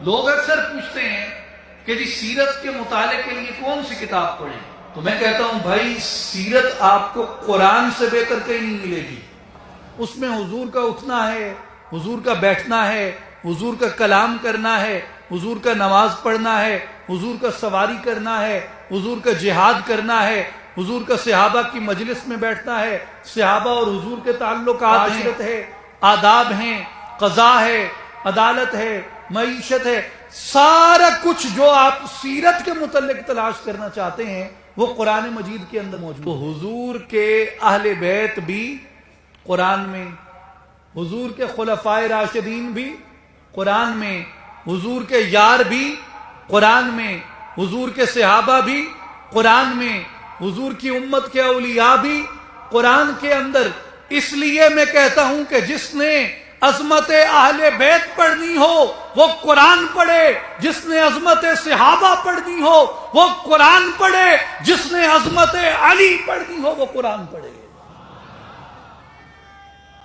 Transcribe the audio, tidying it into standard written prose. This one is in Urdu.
لوگ اکثر پوچھتے ہیں کہ جی سیرت کے مطالعے کے لیے کون سی کتاب پڑھیں؟ تو میں کہتا ہوں بھائی سیرت آپ کو قرآن سے بہتر کہیں نہیں ملے گی. اس میں حضور کا اٹھنا ہے، حضور کا بیٹھنا ہے، حضور کا کلام کرنا ہے، حضور کا نماز پڑھنا ہے، حضور کا سواری کرنا ہے، حضور کا جہاد کرنا ہے، حضور کا صحابہ کی مجلس میں بیٹھنا ہے، صحابہ اور حضور کے تعلقات، عاشرت ہے، آداب ہیں، قضا ہے، عدالت ہے، معیشت ہے. سارا کچھ جو آپ سیرت کے متعلق تلاش کرنا چاہتے ہیں وہ قرآن مجید کے اندر موجود. تو حضور کے اہل بیت بھی قرآن میں، حضور کے خلفائے راشدین بھی قرآن میں، حضور کے یار بھی قرآن میں، حضور کے صحابہ بھی قرآن میں، حضور کی امت کے اولیاء بھی قرآن کے اندر. اس لیے میں کہتا ہوں کہ جس نے عظمت اہل بیت پڑھنی ہو وہ قرآن پڑھے، جس نے عظمت صحابہ پڑھنی ہو وہ قرآن پڑھے، جس نے عظمت علی پڑھنی ہو وہ قرآن پڑھے.